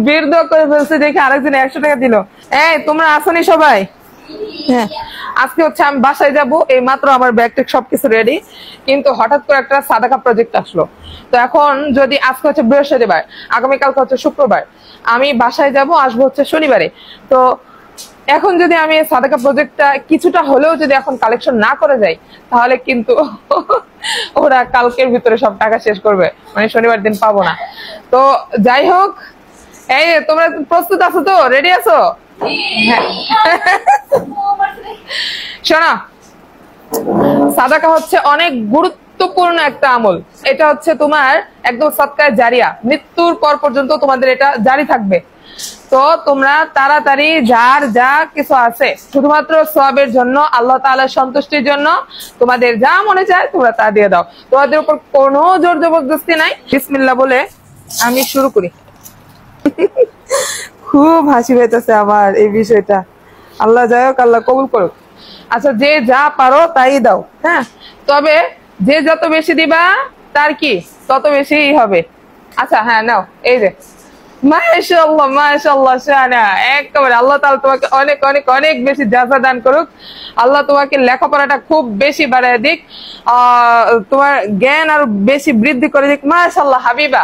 বের দোয়া করে ফেলছে দেখে আরেকজন 100 টাকা দিল। এই তোমরা আসনি সবাই? হ্যাঁ, আজকে হচ্ছে আমি বাসায় যাব, এই মাত্র আমার ব্যাগ ট্যাগ সবকিছু রেডি, কিন্তু হঠাৎ করে একটা সাদাকা প্রজেক্ট আসলো। তো এখন যদি আজকে হচ্ছে বৃহস্পতিবার, আগামীকালকে হচ্ছে শুক্রবার, আমি বাসায় যাব, আসবো হচ্ছে শনিবারে। তো এখন যদি আমি সাদাকা প্রজেক্টটা কিছুটা হলেও যদি এখন কালেকশন না করে যাই, তাহলে কিন্তু ওরা কালকের ভিতরে সব টাকা শেষ করবে, মানে শনিবার দিন পাবো না। তো যাই হোক, এই তোমরা প্রস্তুত আছো তো? রেডি আছো? শোনো, সাদাকা হচ্ছে অনেক গুরুত্বপূর্ণ একটা আমল। এটা হচ্ছে তোমার একদম সদকায়ে জারিয়া, মৃত্যুর পর পর্যন্ত তোমাদের এটা জারি থাকবে। তো তোমরা তাড়াতাড়ি যার যা কিছু আছে শুধুমাত্র সওয়াবের জন্য, আল্লাহ তাআলার সন্তুষ্টির জন্য, তোমাদের যা মনে চায় তোমরা তা দিয়ে দাও। তোমাদের উপর কোনো জোর জবরদস্তি নাই। বিসমিল্লাহ বলে আমি শুরু করি। খুব হাসি পেতেছে আমার এই বিষয়টা। আল্লাহ যাই হোক, আল্লাহ কবুল করুক। আচ্ছা, যে যা পারো তাই দাও, হ্যাঁ, তবে যে যত বেশি দিবা তার কি তত বেশি হবে। আচ্ছা হ্যাঁ, নাও, এই যে মাশাআল্লাহ মাশাআল্লাহ শানা, একেবারে আল্লাহ তাআলা তোমাকে অনেক অনেক অনেক বেশি জাযা দান করুক। আল্লাহ তোমাকে লেখাপড়াটা খুব বেশি বাড়ায় দিক, তোমার জ্ঞান আরো বেশি বৃদ্ধি করে দিক। মাশাআল্লাহ হাবিবা,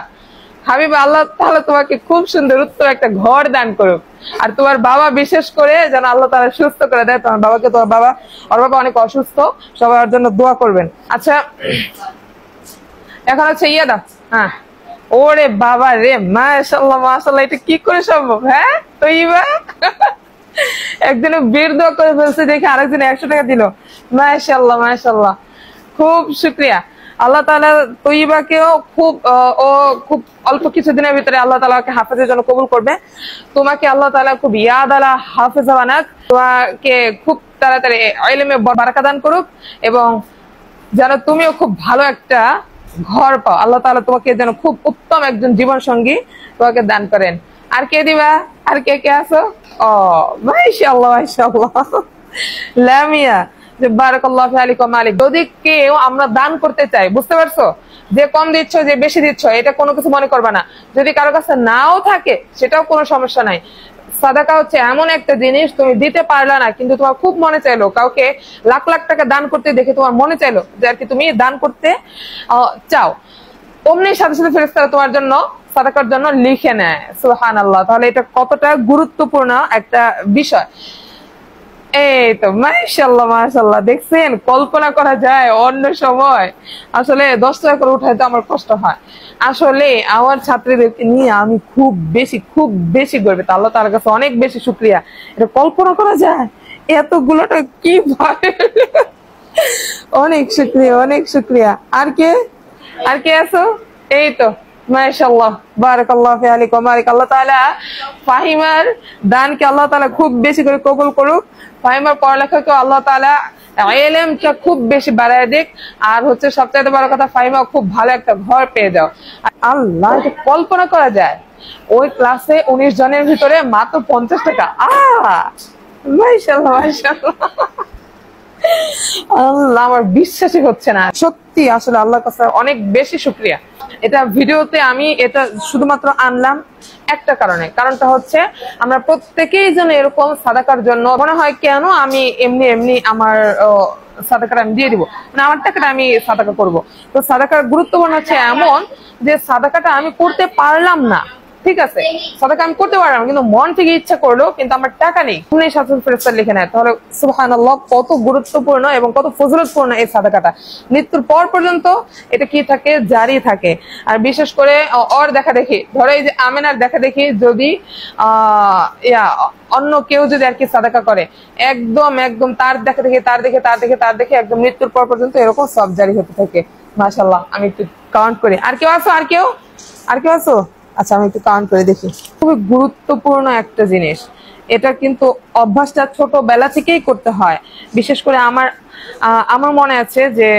হাবিবা, আল্লাহ তাআলা তোমাকে খুব সুন্দর উত্তম একটা ঘর দান করুক। আর তোমার বাবা বিশেষ করে যেন আল্লাহ তাআলা সুস্থ করে দেয় তোমার বাবাকে। তোমার বাবা, ওর বাবা অনেক অসুস্থ, সবার জন্য দোয়া করবেন। আচ্ছা, এখন হচ্ছে ইয়ে দাও। হ্যাঁ, ওরে বাবা রে, মাশাআল্লাহ মাশাআল্লাহ, এটা কি করে সম্ভব? হ্যাঁ তৈবা একদিনে বের দোয়া করে ফেলছে দেখে আরেকজন 100 টাকা দিল। মাশাআল্লাহ মাশাআল্লাহ, খুব শুকরিয়া। আল্লাহ তাআলা তৈবাকেও ও খুব অল্প কিছুদিনের ভিতরে আল্লাহ তাআলাকে হাফেজের জন্য কবুল করবে। তোমাকে আল্লাহ তাআলা খুব ইয়াদ আলা হাফেজা বানাক, তোমাকে খুব তাড়াতাড়ি ইলমে বারাকা দান করুক, এবং যেন তুমিও খুব ভালো একটা ঘর পাও। আল্লাহ তাআলা তোমাকে যেন খুব উত্তম একজন জীবন সঙ্গী তোমাকে দান করেন। আর কে দিবা? আর কে কে আছো? ও মাশাআল্লাহ মাশাআল্লাহ, লামিয়া, বারাকাল্লাহু ফিকুম মালিক। যদি কেউ আমরা দান করতে চাই, বুঝতে পারছো, যে কম দিচ্ছ যে বেশি দিচ্ছ, এটা কোনো কিছু মনে করবা না। যদি কারো কাছে নাও থাকে সেটাও কোনো সমস্যা নাই। সাদাকা হচ্ছে এমন একটা জিনিস, তুমি দিতে পারলা না কিন্তু তোমার খুব মনে চাইলো, কাউকে লাখ লাখ টাকা দান করতে দেখে তোমার মনে চাইলো যে আর কি তুমি দান করতে চাও, অমনি সাথে সাথে ফেরেশতারা তোমার জন্য সাদাকার জন্য লিখে নেয়। সুবহানাল্লাহ, তাহলে এটা কতটা গুরুত্বপূর্ণ একটা বিষয়। এই তো মাশাআল্লাহ মাশাআল্লাহ, দেখছেন, কল্পনা করা যায় অন্য সময় আসলে 10 টাকা করে উঠাইতে আমার কষ্ট হয়। আসলে আমার ছাত্রীদেরকে নিয়ে আমি খুব বেশি গর্বিত। আল্লাহ তাআলার কাছে অনেক বেশি শুকরিয়া। এটা কল্পনা করা যায় এতগুলোটা কিভাবে? অনেক শুকরিয়া। আর কে আছো? এই তো মাশাআল্লাহ, বারাকাল্লাহু ফিকুম বারাক। আল্লাহ তাআলা ফাহিমার দানকে আল্লাহ তাআলা খুব বেশি করে কবুল করুক। ফাহিমার পড়ালেখাকে আল্লাহ তাআলা ইলমটা খুব বেশি বাড়ায় দিক। আর হচ্ছে সবচেয়ে বড় কথা, ফাহিমা খুব ভালো একটা ঘর পেয়ে যাও। আল্লাহ, এটা কল্পনা করা যায়? ওই ক্লাসে 19 জনের ভিতরে মাত্র 50 টাকা। মাশাআল্লাহ মাশাআল্লাহ, আল্লাহ, আমার বিশ্বাসই হচ্ছে না। সত্যি আসলে আল্লাহর কাছে অনেক বেশি শুকরিয়া। এটা ভিডিওতে আমি এটা শুধুমাত্র আনলাম একটা কারণটা হচ্ছে আমরা প্রত্যেকেই যেন এরকম সাদাকার জন্য মনে হয় কেন আমি এমনি আমার সাদাকাটা আমি দিয়ে দিব, মানে আমার টাকাটা আমি সাদাকা করব। তো সাদাকার গুরুত্বপূর্ণ হচ্ছে এমন যে সাদাকাটা আমি করতে পারলাম না, ঠিক আছে, সাদাকা আমি করতে পারলাম কিন্তু মন থেকে ইচ্ছা করলো, কিন্তু আমার টাকা নেই, তুমি শাসন ফেরেশতা লিখে নেয়। তাহলে সুবহানাল্লাহ, কত গুরুত্বপূর্ণ এবং কত ফজিলতপূর্ণ এই সাদাকাটা। মৃত্যুর পর পর্যন্ত এটা কি থাকে? জারি থাকে। আর বিশেষ করে ওর দেখা দেখি, ধরো এই যে আমেনার দেখা দেখি, যদি অন্য কেউ যদি আর কি সাদাকা করে, একদম তার দেখা দেখে একদম মৃত্যুর পর পর্যন্ত এরকম সব জারি হতে থাকে। মাশাআল্লাহ, আমি একটু কাউন্ট করি। আর কেউ আছো? আচ্ছা, আমি একটু কাউন্ট করে দেখি। খুবই গুরুত্বপূর্ণ একটা জিনিস এটা, কিন্তু অভ্যাসটা ছোটবেলা থেকেই করতে হয়। বিশেষ করে আমার মনে আছে যে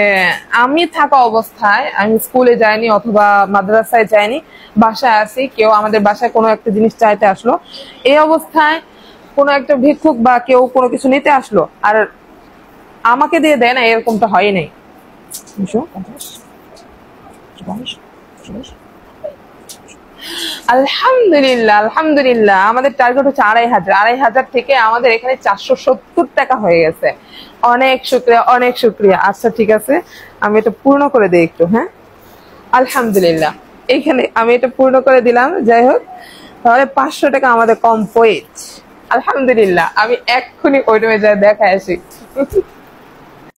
আমি থাকা অবস্থায়, আমি স্কুলে যাইনি অথবা মাদ্রাসায় যাইনি, বাসায় আসি, কেউ আমাদের বাসায় কোনো একটা জিনিস চাইতে আসলো, এই অবস্থায় কোনো একটা ভিক্ষুক বা কেউ কোনো কিছু নিতে আসলো আর আমাকে দিয়ে দেয় না, এরকমটা হয় নাই। আলহামদুলিল্লাহ, আলহামদুলিল্লাহ। আমাদের টার্গেট হচ্ছে 2500, 2500 থেকে আমাদের এখানে 470 টাকা হয়ে গেছে। অনেক শুক্রিয়া, অনেক শুক্রিয়া। আচ্ছা ঠিক আছে, আমি এটা পূর্ণ করে দিই একটু। হ্যাঁ, আলহামদুলিল্লাহ, এইখানে আমি এটা পূর্ণ করে দিলাম। যাই হোক, তাহলে 500 টাকা আমাদের কম পয়েছে। আলহামদুলিল্লাহ, আমি এক্ষুনি ওই রুমে যাই, দেখা আসি।